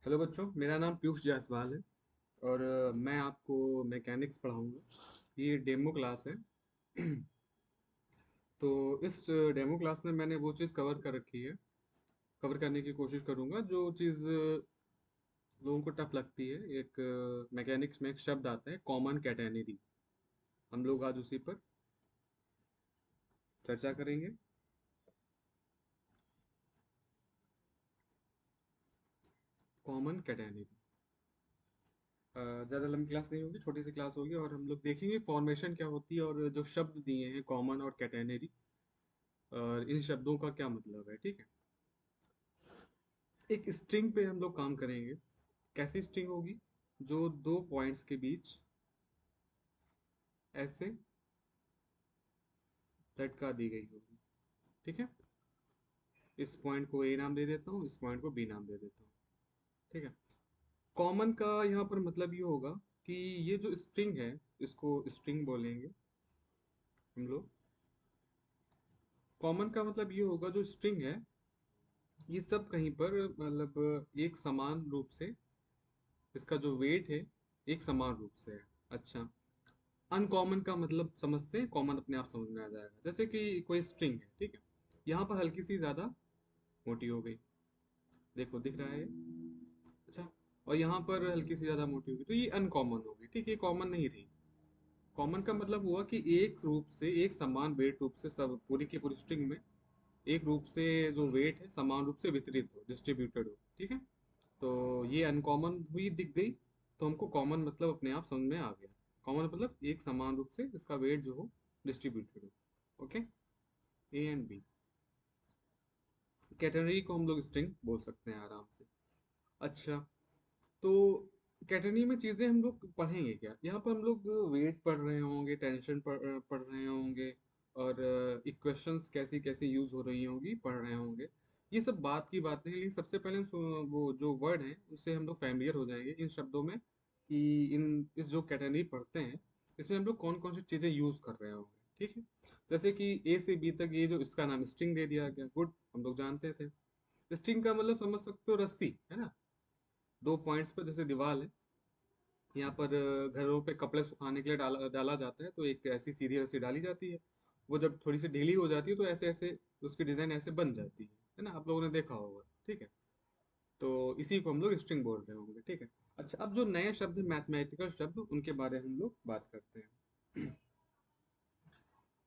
Hello बच्चों, मेरा नाम पीयूष जायसवाल है और मैं आपको मैकेनिक्स पढ़ाऊंगा। ये डेमो क्लास है। तो इस डेमो क्लास में मैंने वो चीज़ कवर कर रखी है, कवर करने की कोशिश करूंगा जो चीज़ लोगों को टफ लगती है। एक मैकेनिक्स में एक शब्द आता है कॉमन कैटेनरी। हम लोग आज उसी पर चर्चा करेंगे। Common catenary. ज़्यादा लंबी क्लास नहीं होगी, छोटी सी क्लास होगी और हम लोग देखेंगे फॉर्मेशन क्या होती है और जो शब्द दिए हैं कॉमन और कैटेनरी, और इन शब्दों का क्या मतलब है। ठीक है। एक स्ट्रिंग पे हम लोग काम करेंगे। कैसी स्ट्रिंग होगी? जो दो पॉइंट्स के बीच ऐसे लटका दी गई होगी। ठीक है। इस पॉइंट को ए नाम दे देता हूँ, इस पॉइंट को बी नाम दे देता हूँ। ठीक है। कॉमन का यहाँ पर मतलब ये होगा कि ये जो स्ट्रिंग है, इसको स्ट्रिंग बोलेंगे हम लोग। कॉमन का मतलब ये होगा जो स्ट्रिंग है ये सब कहीं पर मतलब एक समान रूप से, इसका जो वेट है एक समान रूप से है। अच्छा। अनकॉमन का मतलब समझते हैं, कॉमन अपने आप समझ में आ जाएगा। जैसे कि कोई स्ट्रिंग है, ठीक है, यहाँ पर हल्की सी ज्यादा मोटी हो गई, देखो दिख रहा है ये? अच्छा। और यहाँ पर हल्की सी ज्यादा मोटी होगी तो ये अनकॉमन होगी। ठीक है, ये कॉमन नहीं रही। कॉमन का मतलब हुआ कि एक रूप से, एक समान वेट रूप से सब पूरी की पूरी स्ट्रिंग में एक रूप से जो वेट है समान रूप से वितरित हो, डिस्ट्रीब्यूटेड हो। ठीक है। तो ये अनकॉमन हुई, दिख गई, तो हमको कॉमन मतलब अपने आप समझ में आ गया। कॉमन मतलब एक समान रूप से इसका वेट जो हो डिस्ट्रीब्यूटेड हो। Okay. A and B. Catenary को हम लोग स्ट्रिंग बोल सकते हैं आराम से। अच्छा। तो कैटेनरी में चीजें हम लोग पढ़ेंगे क्या? यहाँ पर हम लोग वेट पढ़ रहे होंगे, टेंशन पढ़ रहे होंगे, और इक्वेशंस कैसी कैसी यूज हो रही होंगी पढ़ रहे होंगे। ये सब बात की बातें हैं, लेकिन सबसे पहले वो जो वर्ड है उससे हम लोग फैमिलियर हो जाएंगे इन शब्दों में, कि इन इस जो कैटेगरी पढ़ते हैं इसमें हम लोग कौन कौन सी चीजें यूज कर रहे होंगे। ठीक है। जैसे कि ए से बी तक ये जो इसका नाम स्ट्रिंग दे दिया गया, गुड, हम लोग जानते थे। स्ट्रिंग का मतलब समझ सकते हो, रस्सी है ना। दो पॉइंट्स पर जैसे दीवार है, यहाँ पर घरों पे कपड़े सुखाने के लिए डाला डाला जाता है, तो एक ऐसी सीधी रस्सी डाली जाती है। वो जब थोड़ी सी ढीली हो जाती है तो ऐसे ऐसे उसकी डिजाइन ऐसे बन जाती है ना, आप लोगों ने देखा होगा। ठीक है। तो इसी को हम लोग स्ट्रिंग बोल रहे होंगे। ठीक है। अच्छा, अब जो नए शब्द मैथमेटिकल शब्द उनके बारे में हम लोग बात करते हैं।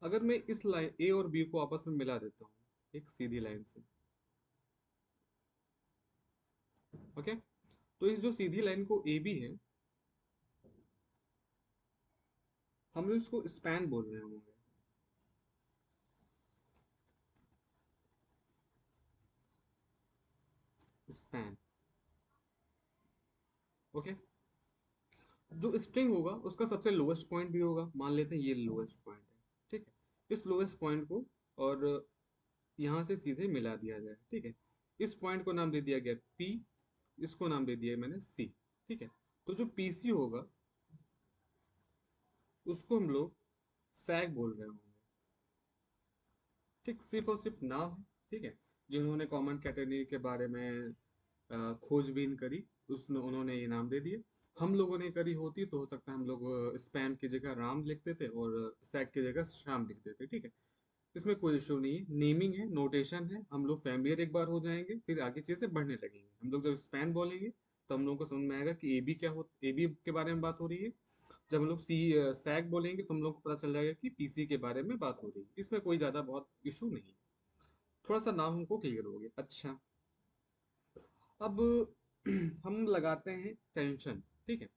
अगर मैं इस लाइन ए और बी को आपस में मिला देता हूँ एक सीधी लाइन से, ओके, तो इस जो सीधी लाइन को ए बी है, हम लोग इसको स्पैन बोल रहे होंगे। स्पैन। ओके। जो स्ट्रिंग होगा उसका सबसे लोएस्ट पॉइंट भी होगा, मान लेते हैं ये लोएस्ट पॉइंट है। ठीक है। इस लोएस्ट पॉइंट को और यहाँ से सीधे मिला दिया जाए। ठीक है। इस पॉइंट को नाम दे दिया गया पी, इसको नाम दे दिया मैंने सी। ठीक है। तो जो पीसी होगा उसको हम लोग सैग बोल रहे होंगे। ठीक, सिर्फ और सिर्फ नाम है। ठीक है। जिन्होंने कॉमन कैटेगरी के बारे में खोजबीन करी, उसने उन्होंने ये नाम दे दिए। हम लोगों ने करी होती तो हो सकता है हम लोग स्पैम की जगह राम लिखते थे और सैग की जगह शाम लिखते थे। ठीक है। इसमें कोई इशू नहीं है, नेमिंग है, नोटेशन है, हम लोग फैमिलियर एक बार हो जाएंगे, फिर आगे चीजें बढ़ने लगेंगे। हम लोग जब स्पैन बोलेंगे तो हम लोगों को समझ में आएगा कि ए बी क्या हो, ए बी के बारे में बात हो रही है। जब हम लोग सी सैग बोलेंगे तो हम लोग को पता चल जाएगा कि पीसी के बारे में बात हो रही है। इसमें कोई ज्यादा बहुत इशू नहीं है। थोड़ा सा नाम हमको क्लियर हो गया। अच्छा। अब हम लगाते हैं टेंशन। ठीक है।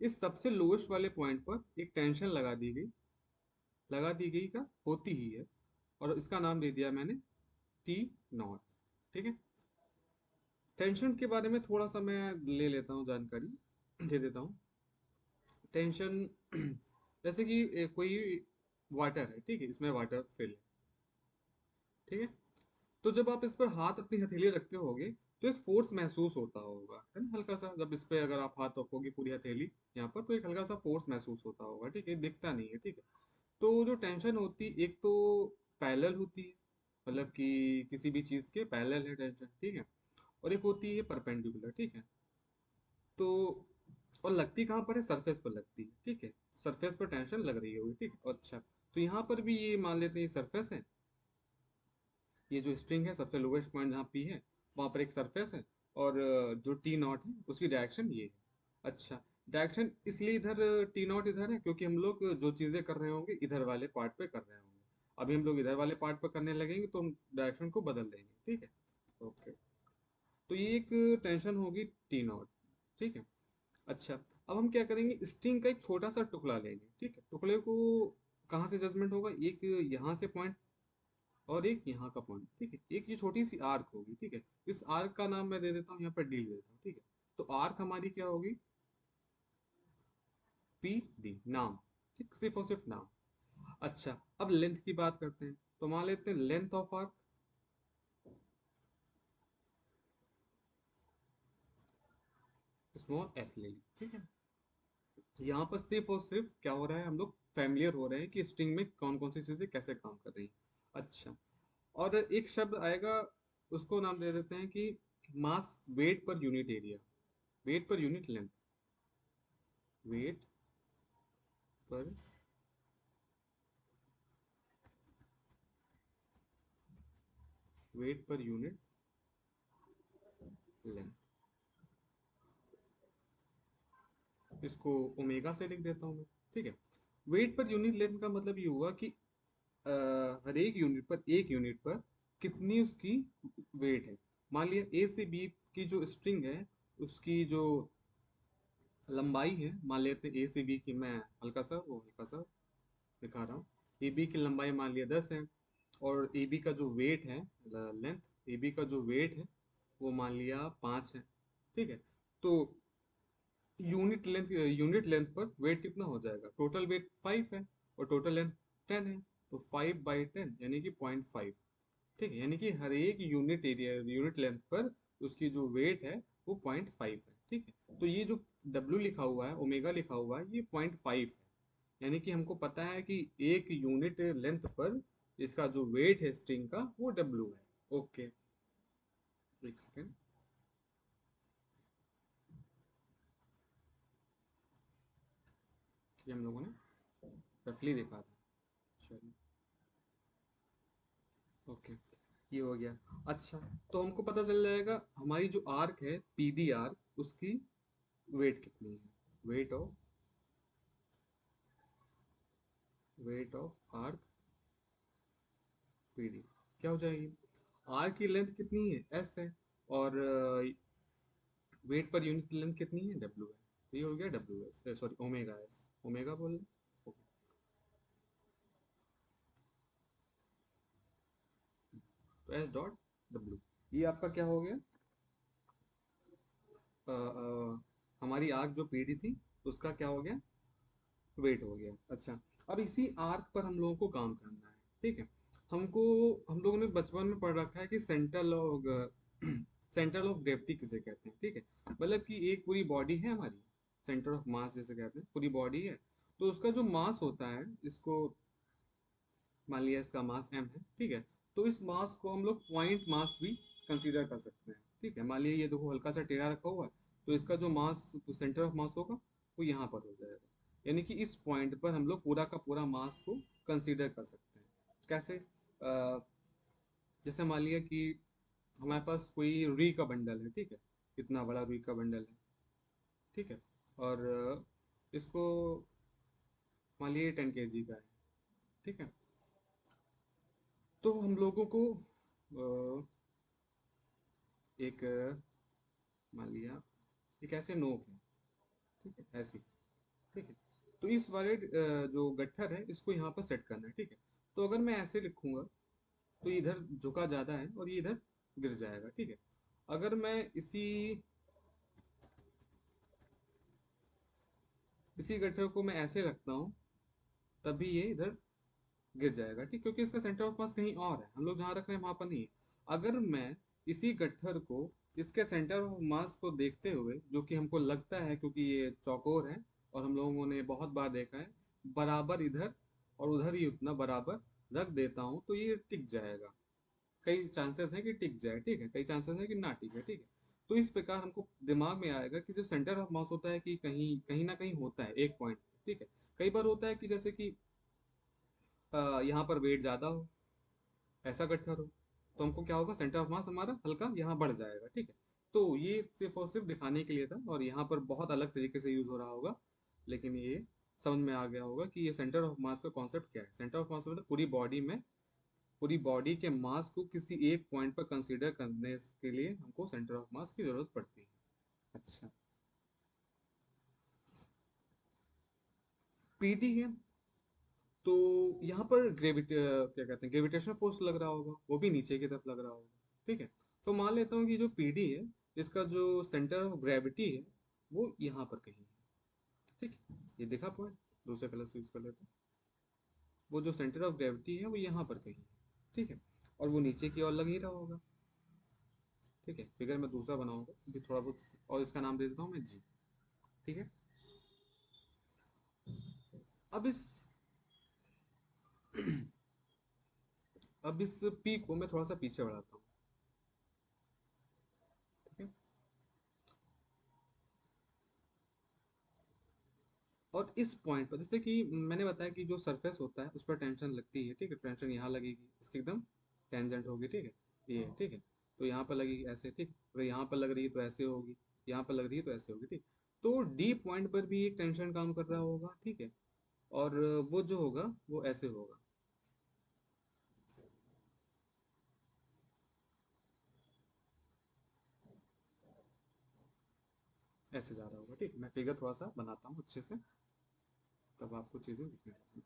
इस सबसे लोएस्ट वाले पॉइंट पर एक टेंशन लगा दी गई, लगा दी गई का होती ही है, और इसका नाम दे दिया मैंने टी नॉट। ठीक है। टेंशन के बारे में थोड़ा सा मैं ले लेता हूँ जानकारी, दे देता हूँ। टेंशन जैसे कि कोई वाटर है, ठीक है, इसमें वाटर फिल है। ठीक है। तो जब आप इस पर हाथ, अपनी हथेली रखते होगे तो एक फोर्स महसूस होता होगा, है ना, हल्का सा। जब इस पे अगर आप हाथ रखोगे पूरी हथेली यहाँ पर, तो एक हल्का सा फोर्स महसूस होता होगा। ठीक है, दिखता नहीं है। ठीक है। तो जो टेंशन होती, एक तो पैरेलल होती है, मतलब कि किसी भी चीज के पैरेलल है टेंशन। ठीक है। और एक होती है परपेंडिकुलर। ठीक है। तो और लगती कहाँ पर है, सरफेस पर लगती है, ठीक है। सरफेस पर टेंशन लग रही होगी, ठीक है। अच्छा, तो यहाँ पर भी ये मान लेते हैं सरफेस है। ये जो स्ट्रिंग है सबसे लोवेस्ट पॉइंट जहाँ पी है वहाँ पर एक सरफेस है। और जो टी नॉट है उसकी डायरेक्शन ये है। अच्छा, डायरेक्शन इसलिए इधर टी नॉट इधर है क्योंकि हम लोग जो चीज़ें कर रहे होंगे इधर वाले पार्ट पे कर रहे होंगे। अभी हम लोग इधर वाले पार्ट पर करने लगेंगे तो हम डायरेक्शन को बदल देंगे, ठीक है। ओके, तो ये एक टेंशन होगी टी नॉट, ठीक है। अच्छा, अब हम क्या करेंगे, स्ट्रिंग का एक छोटा सा टुकड़ा लेंगे, ठीक है। टुकड़े को कहाँ से जजमेंट होगा, एक यहाँ से पॉइंट और एक यहाँ का पॉइंट, ठीक है। एक ये छोटी सी आर्क होगी, ठीक है। इस आर्क का नाम मैं दे देता हूँ यहाँ पर डी दे देता हूँ, ठीक है। तो आर्क हमारी क्या होगी, पी डी, नाम, ठीक, सिर्फ और सिर्फ नाम। अच्छा, अब लेंथ की बात करते हैं, तो मान लेते हैं length of arc small S ले ली, ठीक है। यहाँ पर सिर्फ और सिर्फ क्या हो रहा है, हम लोग फैमिलियर हो रहे हैं कि स्ट्रिंग में कौन कौन सी चीजें कैसे काम कर रही है। अच्छा, और एक शब्द आएगा, उसको नाम दे देते हैं कि mass weight per unit area, weight per unit length, weight per weight per unit length, इसको ओमेगा से लिख देता हूँ मैं, ठीक है। वेट पर यूनिट लेंथ का मतलब ये हुआ कि हर एक यूनिट पर, एक यूनिट पर कितनी उसकी वेट है। मान लिया ए से बी की जो स्ट्रिंग है उसकी जो लंबाई है, मान लेते हैं ए से बी की, मैं हल्का सा दिखा रहा हूँ। ए बी की लंबाई मान लिया 10 है, और ए बी का जो वेट है, लेंथ, ए बी का जो वेट है वो मान लिया 5 है, ठीक है। तो यूनिट लेंथ पर वेट कितना हो जाएगा, टोटल वेट 5 है और टोटल लेंथ 10 है, तो 5/10 यानी कि 0.5, ठीक है। यानी कि हर एक यूनिट एरिया, यूनिट लेंथ पर उसकी जो वेट है वो 0.5 है, ठीक है। तो ये जो W लिखा हुआ है, ओमेगा लिखा हुआ है, ये 0.5 है। यानी कि हमको पता है कि एक यूनिट लेंथ पर इसका जो वेट है स्ट्रिंग का वो W है। ओके, एक सेकेंड, ये हम लोगों ने रफली देखा था। चलिए, ओके, ये हो गया। अच्छा, तो हमको पता चल जाएगा हमारी जो आर्क है पी डी आर्क, उसकी वेट कितनी है, weight of arc P D क्या हो जाएगी, आर्क की लेंथ कितनी है, एस है, और वेट पर यूनिट लेंथ कितनी है, डब्ल्यू है। तो ये हो गया W S, sorry omega S, omega बोल रहे हैं। तो एस डॉट डब्ल्यू, ये आपका क्या हो गया, हमारी आर्क जो पीडी थी उसका क्या हो गया, वेट हो गया। अच्छा, अब इसी आर्क पर हम लोगों को काम करना है, ठीक है। हमको, हम लोगों ने बचपन में पढ़ रखा है कि central of centre of gravity किसे कहते हैं, ठीक है। मतलब कि एक पूरी बॉडी है हमारी, सेंटर ऑफ मास जिसे कहते हैं, पूरी बॉडी है। तो उसका जो मास होता है, इसको मान लिया इसका मास m है, ठीक है। तो इस मास को हम लोग पॉइंट मास भी कंसीडर कर सकते हैं, ठीक है। मान लिया ये देखो हल्का सा टेढ़ा रखा हुआ है, तो इसका जो मास, सेंटर ऑफ मास होगा वो यहाँ पर हो जाएगा। यानी कि इस पॉइंट पर हम लोग पूरा का पूरा मास को कंसीडर कर सकते हैं। कैसे, जैसे मान लिया कि हमारे पास कोई रुई का बंडल है, ठीक है। इतना बड़ा रुई का बंडल है, ठीक है। और इसको मान लिया 10 kg का है, ठीक है। तो हम लोगों को एक मान लिया एक ऐसे नोक है, ठीक है, ऐसी, ठीक है। तो इस वाले जो गट्ठर है इसको यहाँ पर सेट करना है, ठीक है। तो अगर मैं ऐसे लिखूंगा तो ये इधर झुका ज्यादा है और ये इधर गिर जाएगा, ठीक है। अगर मैं इसी गट्ठर को मैं ऐसे रखता हूँ तभी ये इधर गिर जाएगा, ठीक, क्योंकि इसका सेंटर ऑफ मास कहीं और है, हम लोग जहाँ रख रहे हैं वहां पर नहीं है। अगर मैं इसी गट्ठर को, इसके सेंटर ऑफ मास को देखते हुए, जो कि हमको लगता है क्योंकि ये चौकोर है और हम लोगों ने बहुत बार देखा है, बराबर इधर और उधर ही उतना बराबर रख देता हूँ तो ये टिक जाएगा। कई चांसेस है कि टिक जाए, ठीक है, कई चांसेस है कि ना टिके, ठीक है। तो इस प्रकार हमको दिमाग में आएगा कि जो सेंटर ऑफ मास होता है कि कहीं कहीं ना कहीं होता है एक पॉइंट, ठीक है। कई बार होता है कि जैसे कि यहाँ पर वेट ज़्यादा हो, ऐसा गट्ठर हो, तो हमको क्या होगा, सेंटर ऑफ मास हमारा हल्का यहाँ बढ़ जाएगा, ठीक है। तो ये सिर्फ और सिर्फ दिखाने के लिए था, और यहाँ पर बहुत अलग तरीके से यूज हो रहा होगा, लेकिन ये समझ में आ गया होगा कि ये सेंटर ऑफ मास का कॉन्सेप्ट क्या है। सेंटर ऑफ मास मतलब पूरी बॉडी में, पूरी बॉडी के मास को किसी एक पॉइंट पर कंसीडर करने के लिए हमको सेंटर ऑफ मास की जरूरत पड़ती है। अच्छा, पीटी है, तो यहाँ पर क्या कहते हैं, ग्रेविटेशनल फोर्स लग रहा होगा, वो भी नीचे की तरफ लग रहा होगा, ठीक है। तो मान लेता हूँ कि जो पीडी है, इसका जो सेंटर ऑफ ग्रेविटी है वो यहाँ पर कहीं है, ठीक है। ये देखा पॉइंट, दूसरे कलर से यूज कर लेते हैं। वो जो सेंटर ऑफ ग्रेविटी है वो यहाँ पर कहीं है, ठीक है। और वो नीचे की ओर लग ही रहा होगा, ठीक है। फिगर मैं दूसरा बनाऊंगा भी थोड़ा बहुत, और इसका नाम दे देता हूँ मैं जी, ठीक है। अब इस अब इस पी को मैं थोड़ा सा पीछे बढ़ाता हूँ, ठीक है। और इस पॉइंट पर, जैसे कि मैंने बताया कि जो सरफेस होता है उस पर टेंशन लगती है, ठीक है। टेंशन यहाँ लगेगी, इसकी एकदम टेंजेंट होगी, ठीक है, ये ठीक है। तो यहाँ पर लगेगी ऐसे, ठीक। अगर यहाँ पर लग रही है तो ऐसे होगी, यहाँ पर लग रही है तो ऐसे होगी, ठीक। तो डी पॉइंट पर भी एक टेंशन काम कर रहा होगा, ठीक है। और वो जो होगा वो ऐसे होगा, ऐसे जा रहा होगा, ठीक। मैं फिगर थोड़ा सा बनाता हूँ अच्छे से, तब आपको चीजें दिखने लगेंगी।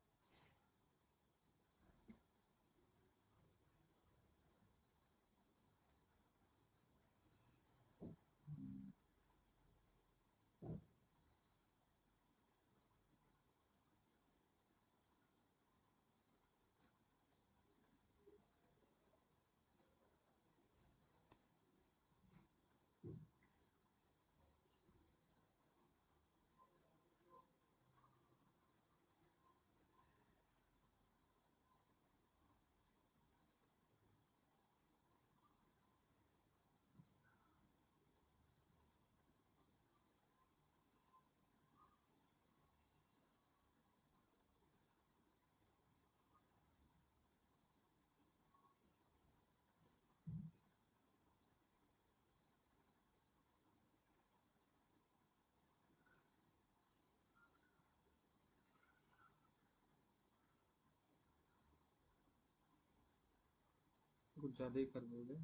कुछ ज्यादा ही कर बोले,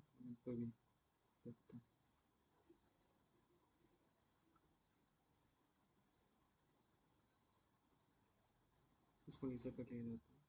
तो भी देखते हैं। इसको नीचे तक ले जाते हैं।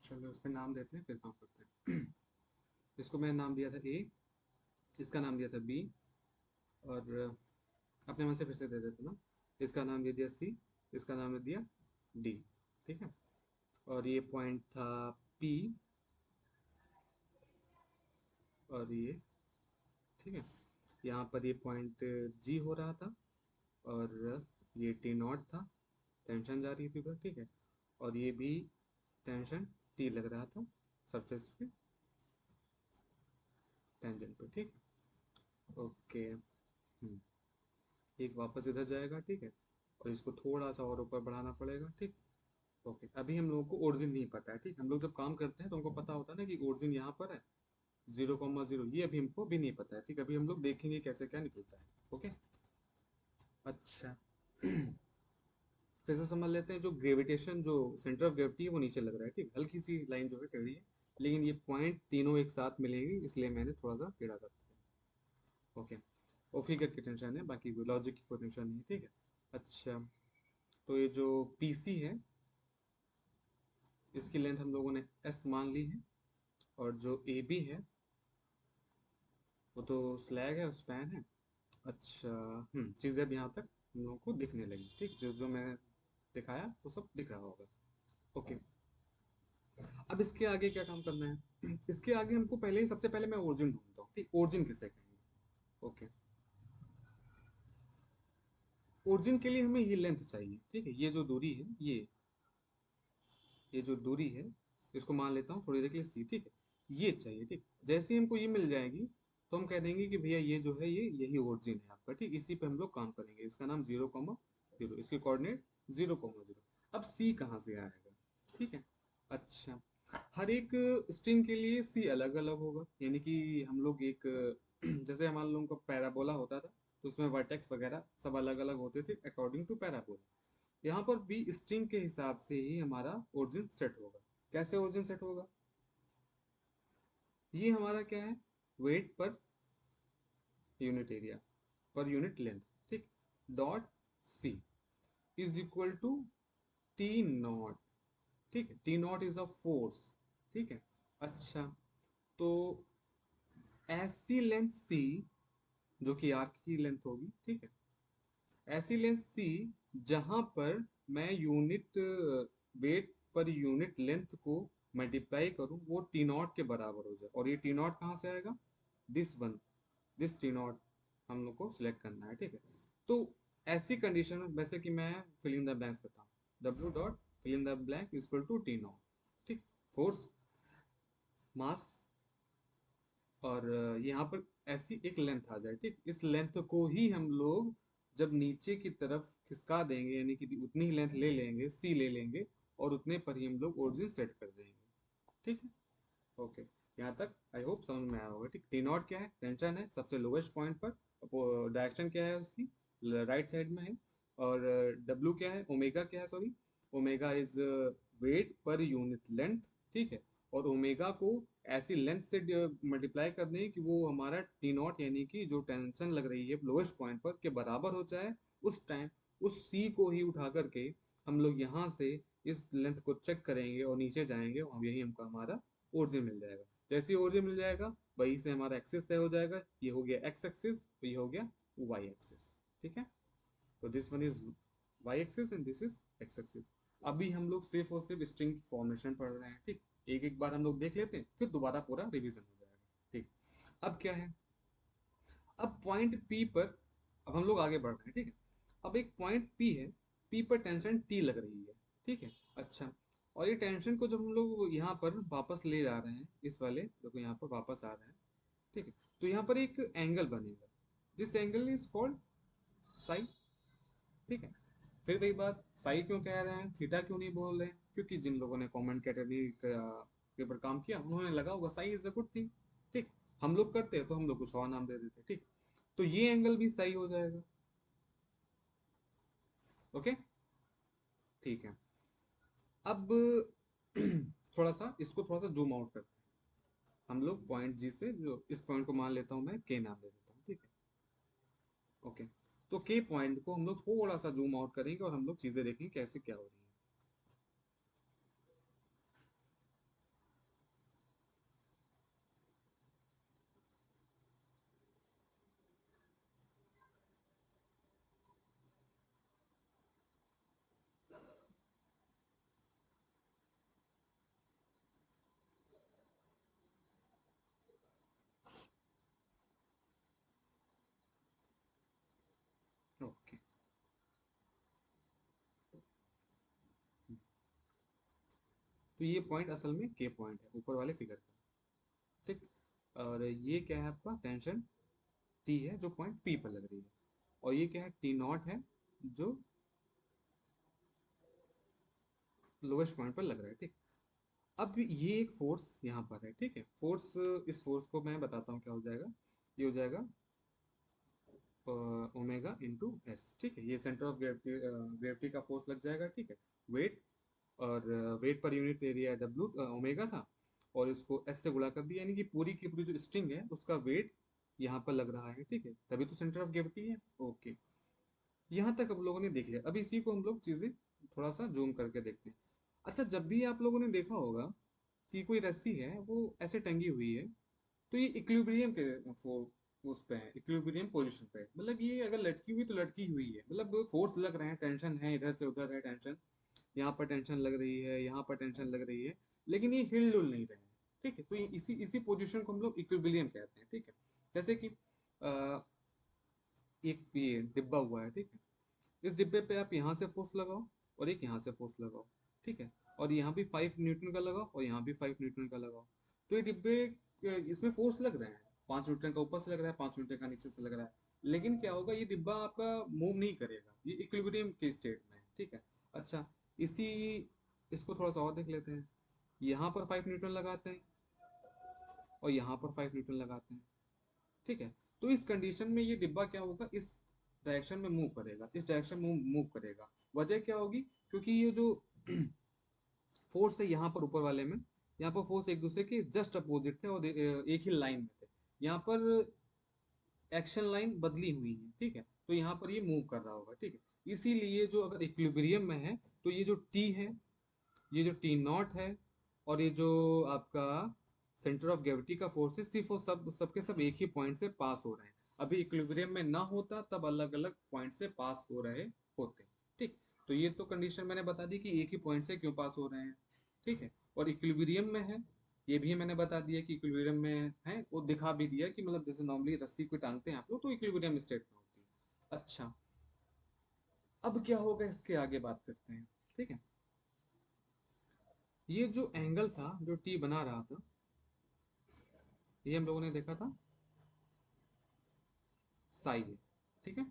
चलो उस पर नाम देते हैं, फिर काम करते हैं। इसको मैंने नाम दिया था ए, इसका नाम दिया था बी, और अपने मन से फिर से दे देते ना। इसका नाम दे दिया सी, इसका नाम दे दिया डी, ठीक है। और ये पॉइंट था पी, और ये, ठीक है। यहाँ पर ये पॉइंट जी हो रहा था, और ये टी नॉट था, टेंशन जा रही थी उधर, ठीक है। और ये भी टेंशन टी लग रहा था सरफेस पे, टेंजेंट पे, ठीक है। ओके। एक वापस इधर जाएगा, ठीक है, और इसको थोड़ा सा और ऊपर बढ़ाना पड़ेगा, ठीक। ओके, अभी हम लोगों को ओरिजिन नहीं पता है, ठीक। हम लोग जब काम करते हैं तो हमको पता होता है ना कि ओरिजिन यहाँ पर है, 0,0, ये अभी हमको भी नहीं पता है, ठीक। अभी हम लोग देखेंगे कैसे क्या निकलता है। ओके। अच्छा। फिर से समझ लेते हैं, जो ग्रेविटेशन, जो सेंटर ऑफ ग्रेविटी है वो नीचे लग रहा है, ठीक। हल्की सी लाइन जो है टेढ़ी है, लेकिन ये पॉइंट तीनों एक साथ मिलेंगे, इसलिए मैंने थोड़ा सा टेढ़ा कर दिया। ओके। और फिगर की टेंशन है, बाकी लॉजिक की कोई टेंशन नहीं है, ठीक है। अच्छा, तो ये जो पीसी है, इसकी लेंथ हम लोगों ने एस मान ली है, और जो ए बी है वो तो स्लैग है, स्पैन है। अच्छा। चीज़ें अब यहाँ तक हम लोगों को दिखने लगी, ठीक। जो जो मैं दिखाया वो सब दिख रहा होगा। ओके। अब इसके आगे क्या काम करना है? इसके आगे हमको पहले ही, सबसे पहले मैं ओरिजिन ढूंढता हूँ, ठीक। ओरिजिन किसे कहेंगे? ओके। ओरिजिन के लिए हमें ये लेंथ चाहिए, ठीक है। ये जो दूरी है, ये जो दूरी है, इसको मान लेता हूँ थोड़ी देर के लिए सी, ठीक है। ये चाहिए, ठीक। जैसे ही हमको ये मिल जाएगी तो हम कह देंगे कि भैया ये जो है, ये यही ओरिजिन है आपका, ठीक। इसी पे हम लोग काम करेंगे, इसका नाम 0,0, इसके कोऑर्डिनेट 0,0। अब सी कहाँ से आएगा? ठीक है। अच्छा, हर एक स्ट्रिंग के लिए सी अलग अलग होगा, यानी कि हम लोग एक जैसे हमारे लोगों का पैराबोला होता था, तो उसमें वर्टेक्स वगैरह सब अलग अलग होते थे अकॉर्डिंग टू पैराबोला। यहाँ पर भी स्ट्रिंग के हिसाब से ही हमारा ओरिजिन सेट होगा। कैसे ओरिजिन सेट होगा? ये हमारा क्या है? Weight per unit area, per unit length, ठीक। Dot C is equal to T naught, ठीक है। T naught is a force, ठीक है। अच्छा, तो ऐसी लेंथ सी, जो कि आर्क की लेंथ होगी, ठीक है, ऐसी लेंथ सी जहां पर मैं unit weight per unit length को मल्टीप्लाई करूं, वो टी नॉट के बराबर हो जाए। और ये टी नॉट कहाँ से आएगा? This one, this T not हम लोग को सिलेक्ट करना है, ठीक है। तो ऐसी कंडीशन में, वैसे कि मैं फिल इन द ब्लैंक्स करता हूँ, W dot fill in the blank equal to T naught, ठीक। फोर्स, मास, और यहाँ पर ऐसी एक लेंथ आ जाए, ठीक। इस लेंथ को ही हम लोग जब नीचे की तरफ खिसका देंगे, यानी कि उतनी ही लेंथ ले लेंगे, सी ले लेंगे, और उतने पर ही हम लोग ओरिजिन सेट कर देंगे, ठीक है। ओके। यहाँ तक आई होप समझ में आया होगा, ठीक। टी नॉट क्या है? टेंशन है सबसे लोवेस्ट पॉइंट पर, डायरेक्शन क्या है उसकी? राइट साइड में है। और डब्ल्यू क्या है? ओमेगा क्या है, sorry? Omega is weight per unit length, ठीक है। और ओमेगा को ऐसी लेंथ से मल्टीप्लाई कर दें कि वो हमारा टी नॉट, यानी कि जो टेंशन लग रही है लोवेस्ट पॉइंट पर, के बराबर हो जाए। उस टाइम उस सी को ही उठा करके हम लोग यहाँ से इस लेंथ को चेक करेंगे और नीचे जाएंगे, और यही हमको हमारा ओरिजिन मिल जाएगा। जैसे ही ओरिजिन मिल जाएगा, वहीं से हमारा एक्सिस तय हो जाएगा। ये हो गया एक्स एक्सिस, तो ये हो गया वाई एक्सिस, ठीक है। तो this one is Y axis and this is X axis. अभी हम लोग सिर्फ और सिर्फ स्ट्रिंग फॉर्मेशन पढ़ रहे हैं, ठीक। एक एक बार हम लोग देख लेते हैं, फिर दोबारा पूरा रिवीजन हो जाएगा, ठीक। अब क्या है? अब पॉइंट पी पर, अब हम लोग आगे बढ़ रहे हैं, ठीक है। अब एक पॉइंट पी है, पी पर टेंशन टी लग रही है, ठीक है। अच्छा, और ये टेंशन को जब हम लोग यहाँ पर वापस ले जा रहे हैं, इस वाले देखो यहाँ पर वापस आ रहे हैं, ठीक है, तो यहाँ पर एक एंगल बनेगा। This angle is called Sai, ठीक है। फिर वही बात, साई क्यों कह रहे हैं, थीटा क्यों नहीं बोल रहे हैं? क्योंकि जिन लोगों ने कॉमेंट कैटेगरी के ऊपर काम किया, उन्होंने लगा होगा Sai is a good thing, ठीक। हम लोग करते तो हम लोग कुछ और नाम दे देते, ठीक। तो ये एंगल भी सही हो जाएगा। ओके, ठीक है। अब थोड़ा सा इसको थोड़ा सा जूम आउट करते हैं हम लोग। पॉइंट जी से, जो इस पॉइंट को मान लेता हूँ मैं के नाम दे देता हूँ, ठीक है। ओके, तो के पॉइंट को हम लोग थोड़ा सा जूम आउट करेंगे और हम लोग चीजें देखेंगे कैसे क्या हो रही है। ओके, तो ये पॉइंट असल में के पॉइंट है ऊपर वाले फिगर का, ठीक। और ये क्या है आपका टेंशन टी है जो पॉइंट पी पर लग रही है, और ये क्या है टी नॉट है जो लोएस्ट पॉइंट पर लग रहा है, ठीक। अब ये एक फोर्स यहाँ पर है, ठीक है। फोर्स, इस फोर्स को मैं बताता हूँ क्या हो जाएगा। ये हो जाएगा ओमेगा इंटू एस, ठीक है। ये सेंटर ऑफ ग्रेविटी, ग्रेविटी का फोर्स लग जाएगा, ठीक है। वेट, और wait per unit area W omega था, और इसको एस से गुणा कर दिया, यानी कि पूरी की पूरी जो स्ट्रिंग है उसका वेट यहाँ पर लग रहा है, ठीक है। तभी तो सेंटर ऑफ ग्रेविटी है। ओके, यहाँ तक हम लोगों ने देख लिया। अब इसी को हम लोग चीजें थोड़ा सा जूम करके देखते हैं। अच्छा, जब भी आप लोगों ने देखा होगा कि कोई रस्सी है वो ऐसे टंगी हुई है, तो ये इक्विलिब्रियम के उस पे है, इक्विलिब्रियम पोजीशन पे है। मतलब ये अगर लटकी हुई तो लटकी हुई है, मतलब फोर्स लग रहे हैं, टेंशन है, इधर से उधर है टेंशन, यहाँ पर टेंशन लग रही है, यहाँ पर टेंशन लग रही है, लेकिन ये हिल डुल नहीं रहे हैं, ठीक है। तो ये इसी इसी पोजीशन को हम लोग इक्विलिब्रियम कहते हैं, ठीक है। जैसे कि एक ये डिब्बा हुआ है, ठीक है। इस डिब्बे पे आप यहाँ से फोर्स लगाओ और एक यहाँ से फोर्स लगाओ, ठीक है। और यहाँ भी 5 न्यूटन का लगाओ और यहाँ भी 5 न्यूटन का लगाओ, तो ये डिब्बे इसमें फोर्स लग रहे हैं, 5 न्यूटन का ऊपर से लग रहा है, 5 न्यूटन का नीचे से लग रहा है। लेकिन क्या होगा, ये डिब्बा आपका मूव नहीं करेगा, ये इक्विलिब्रियम के स्टेट में है, ठीक है। अच्छा, इसी इसको थोड़ा सा और देख लेते हैं। यहाँ पर 5 न्यूटन लगाते हैं और यहाँ पर 5 न्यूटन लगाते हैं, ठीक है। तो इस कंडीशन में ये डिब्बा क्या होगा, इस डायरेक्शन में मूव करेगा, इस डायरेक्शन में मूव करेगा। वजह क्या होगी, क्योंकि ये जो फोर्स है यहाँ पर ऊपर वाले में, यहाँ पर फोर्स एक दूसरे के जस्ट अपोजिट थे और एक ही लाइन में थे। यहाँ पर एक्शन लाइन बदली हुई है, ठीक है। तो यहाँ पर ये मूव कर रहा होगा, ठीक है। इसीलिए जो अगर इक्विलिब्रियम में है तो ये जो टी है, ये जो टी नॉट है, और ये जो आपका सेंटर ऑफ ग्रेविटी का फोर्स है, सिर्फ वो सबके सब एक ही पॉइंट से पास हो रहे हैं। अभी इक्विलिब्रियम में ना होता तब अलग अलग पॉइंट से पास हो रहे होते, ठीक। तो ये तो कंडीशन मैंने बता दी कि एक ही पॉइंट से क्यों पास हो रहे हैं, ठीक है। और इक्विलिब्रियम में है, ये भी मैंने बता दिया कि इक्विलिब्रियम में है, वो दिखा भी दिया कि मतलब जैसे नॉर्मली रस्सी को टांगते हैं आप लोग तो इक्विलिब्रियम स्टेट में होती है। अच्छा, अब क्या होगा इसके आगे बात करते हैं, ठीक है। ये जो एंगल था जो टी बना रहा था, ये हम लोगों ने देखा था साई है, ठीक है।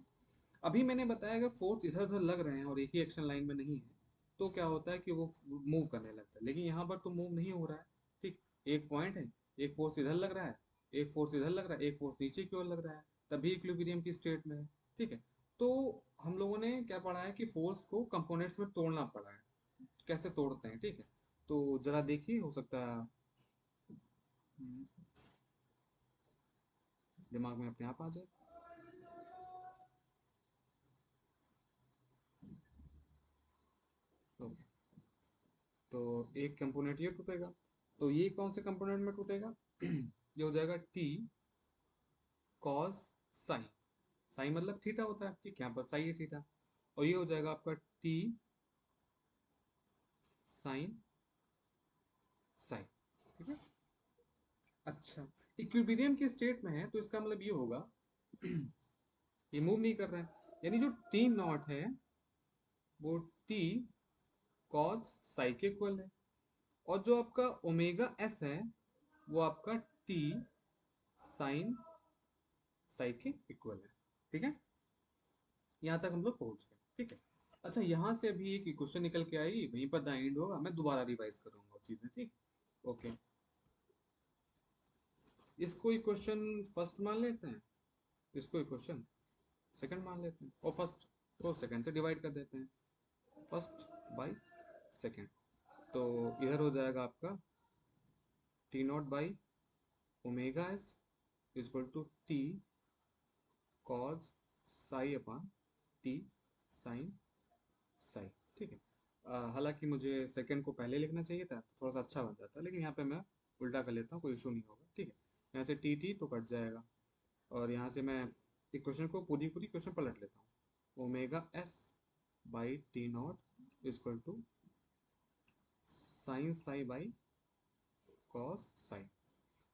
अभी मैंने बताया अगर फोर्स इधर उधर लग रहे हैं और एक ही एक्शन लाइन में नहीं है, तो क्या होता है कि वो मूव करने लगता है। लेकिन यहाँ पर तो मूव नहीं हो रहा है, ठीक। एक पॉइंट है, एक फोर्स इधर लग रहा है, एक फोर्स इधर लग रहा है, एक फोर्स नीचे की ओर लग रहा है, तभी इक्विलिब्रियम की स्टेट में है, ठीक है। तो हम लोगों ने क्या पढ़ा है कि फोर्स को कंपोनेंट्स में तोड़ना पड़ा है, कैसे तोड़ते हैं, ठीक है। तो जरा देखिए, हो सकता है दिमाग में अपने आप आ जाए। तो तो एक कंपोनेंट ये टूटेगा, तो ये कौन से कंपोनेंट में टूटेगा ये हो जाएगा टी कॉस साइन, साइन मतलब थीटा होता है, ठीक है, यहाँ पर साई है थीटा, और ये हो जाएगा आपका टी साइन साइन, ठीक है। अच्छा, इक्विलिब्रियम की स्टेट में है तो इसका मतलब ये होगा ये मूव नहीं कर रहा है, यानी जो टी नॉट है वो टी कॉस साई के इक्वल है, और जो आपका ओमेगा एस है वो आपका टी साइन साई के इक्वल है, ठीक है। यहाँ तक हम लोग पहुंच गए, ठीक है। अच्छा, यहाँ से अभी एक क्वेश्चन निकल के आई, वहीं पर द एंड होगा, मैं दोबारा रिवाइज करूंगा चीजें, ठीक। ओके, इसको क्वेश्चन फर्स्ट मान लेते हैं, इसको क्वेश्चन सेकंड मान लेते हैं, और फर्स्ट को सेकंड से डिवाइड कर देते हैं, फर्स्ट बाई सेकंड। तो इधर हो जाएगा आपका T naught by omega S equal to T cos psi upon T sine psi, ठीक है। हालांकि मुझे सेकंड को पहले लिखना चाहिए था तो थोड़ा सा अच्छा बन जाता, लेकिन यहाँ पे मैं उल्टा कर लेता हूँ, कोई इशू नहीं होगा, ठीक है। यहाँ से टी टी तो कट जाएगा, और यहाँ से मैं इक्वेशन को पूरी पूरी क्वेश्चन पलट लेता हूँ। Omega S by T naught equal to sine psi by cos psi,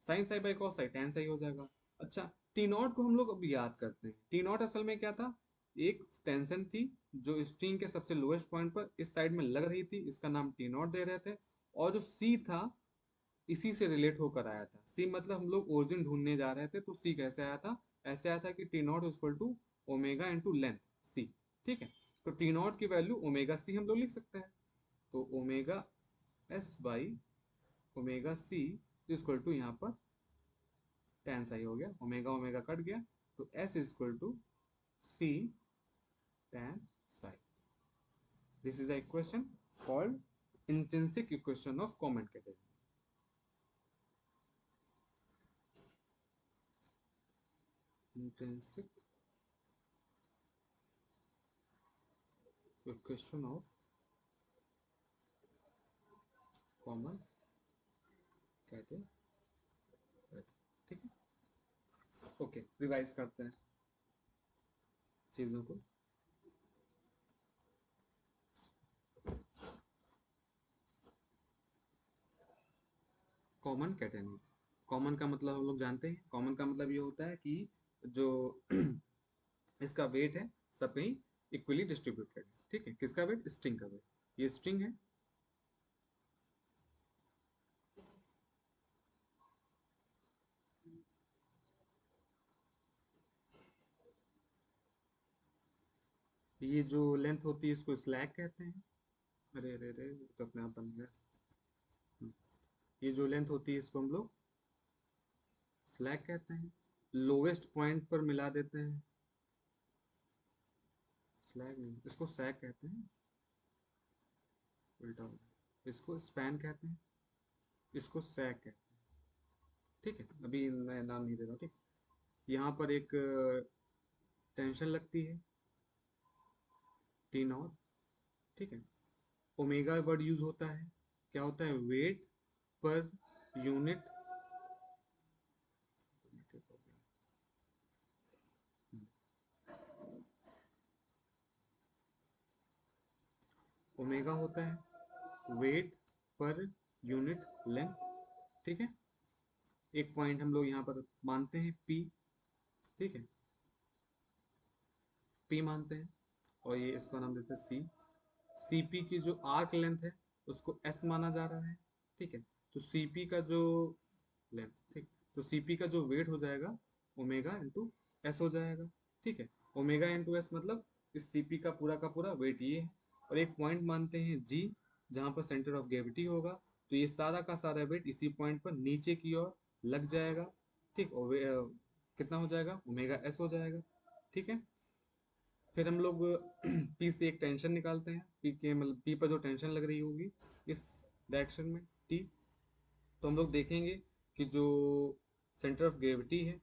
sine psi by cos psi tan psi हो जाएगा। अच्छा, टी नॉट को हम लोग अब याद करते हैं। टी नॉट असल में क्या था, एक टेंशन थी जो स्ट्रिंग के सबसे लोएस्ट पॉइंट पर इस साइड में लग रही थी, इसका नाम टी नॉट दे रहे थे। और जो सी था इसी से रिलेट होकर आया था। सी मतलब हम लोग ओरिजिन ढूंढने जा रहे थे, तो सी कैसे आया था, ऐसे आया था कि T naught equal to omega into length C. ठीक है, तो टी नॉट की वैल्यू ओमेगा सी हम लोग लिख सकते हैं। तो omega S by omega C equal to यहाँ पर टेन साई हो गया, ओमेगा ओमेगा कट गया, तो S equal to C tan psi. This is a equation called intrinsic equation of common category. Intrinsic equation of common category. ठीक है, okay, revise करते हैं चीजों को। कॉमन कैटेगरी, कॉमन का मतलब हम लोग जानते हैं, कॉमन का मतलब ये होता है कि जो इसका वेट है सब कहीं इक्वली डिस्ट्रीब्यूटेड है। ठीक है, किसका वेट, स्ट्रिंग का वेट, ये स्ट्रिंग है। ये जो लेंथ होती है इसको स्लैग कहते हैं। अरे अरे अरे, तो अपने आप बन गया। हम्म, ये जो लेंथ होती है इसको हम लोग स्लैग कहते हैं। लोवेस्ट पॉइंट पर मिला देते हैं, स्लैग नहीं, इसको सैग कहते हैं, उल्टा हो गया। इसको स्पैन कहते हैं, इसको सैग कहते हैं। ठीक है, अभी मैं नाम नहीं दे रहा हूँ। ठीक, यहाँ पर एक टेंशन लगती है टी नॉट। ठीक है, ओमेगा वर्ड यूज होता है, क्या होता है, वेट पर यूनिट। ओमेगा होता है वेट पर यूनिट लेंथ। ठीक है, एक पॉइंट हम लोग यहाँ पर मानते हैं पी। ठीक है, पी मानते हैं, और ये इसका नाम देते हैं सी। सीपी की जो आर्क लेंथ है उसको एस माना जा रहा है। ठीक है, तो सीपी का जो लेंथ, ठीक, तो सीपी का जो वेट हो जाएगा ओमेगा इंटू एस हो जाएगा। ठीक है, ओमेगा इंटू एस मतलब इस सीपी का पूरा वेट ये है। और एक पॉइंट मानते हैं जी, जहाँ पर सेंटर ऑफ ग्रेविटी होगा, तो ये सारा का सारा वेट इसी पॉइंट पर नीचे की ओर लग जाएगा। ठीक, और कितना हो जाएगा, ओमेगा एस हो जाएगा। ठीक है, फिर हम लोग पी से एक टेंशन निकालते हैं, पी के मतलब पी पर जो टेंशन लग रही होगी इस डायरेक्शन में टी, तो हम लोग देखेंगे कि जो सेंटर ऑफ ग्रेविटी है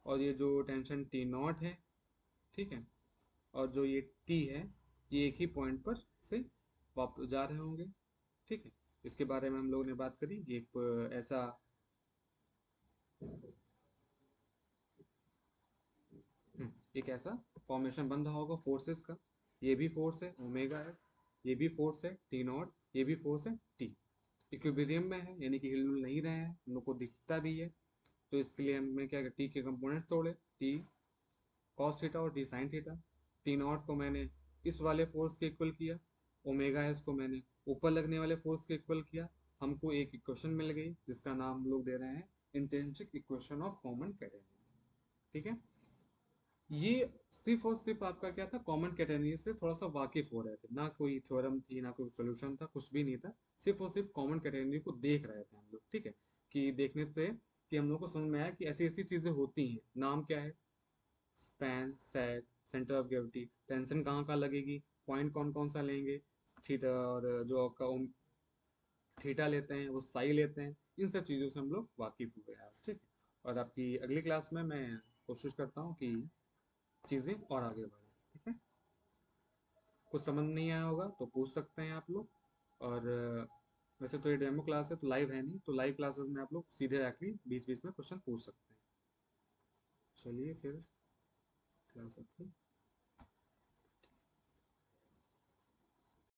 और ये जो टेंशन टी नॉट है, ठीक है, और जो ये टी है, ये एक ही पॉइंट पर से वापस जा रहे होंगे। ठीक है, इसके बारे में हम लोगों ने बात करी। एक ऐसा एक ऐसा फॉर्मेशन बन रहा होगा फोर्सेस का, ये भी फोर्स है ओमेगा एस, ये भी फोर्स है टी नॉट, ये भी फोर्स है टी, इक्विलिब्रियम में है, यानी कि हिल नहीं रहे हैं, हम लोग को दिखता भी है। तो इसके लिए हमने क्या टी के कंपोनेंट्स तोड़े, टी कॉस थीटा और T sine theta. T not को मैंने इस वाले फोर्स के इक्वल किया, ओमेगा एस को मैंने ऊपर लगने वाले फोर्स के इक्वल किया। हमको एक इक्वेशन मिल गई जिसका नाम हम लोग दे रहे हैं intrinsic equation of common category. ठीक है, ये सिर्फ और सिर्फ आपका क्या था, कॉमन कैटेगरी से थोड़ा सा वाकिफ हो रहे थे, ना कोई थ्योरम थी ना कोई सोल्यूशन था, कुछ भी नहीं था, सिर्फ और सिर्फ कॉमन कैटेगरी को देख रहे थे हम लोग। ठीक है, कि देखने पे कि हम लोग को समझ में आया कि ऐसी ऐसी चीजें होती हैं, नाम क्या है, span, sag, centre of gravity, tension कहाँ कहाँ लगेगी, पॉइंट कौन कौन सा लेंगे, थीटा, और जो आपका थीटा लेते हैं वो साई लेते हैं, इन सब चीज़ों से हम लोग वाकिफ हुए हैं आज। ठीक है, और आपकी अगली क्लास में मैं कोशिश करता हूँ कि चीज़ें और आगे बढ़े। ठीक है, कुछ समझ नहीं आया होगा तो पूछ सकते हैं आप लोग। और वैसे तो ये डेमो क्लास है तो लाइव है नहीं, तो लाइव क्लासेस में आप लोग सीधे जाके बीच बीच में क्वेश्चन पूछ सकते हैं। चलिए फिर क्लास अपनी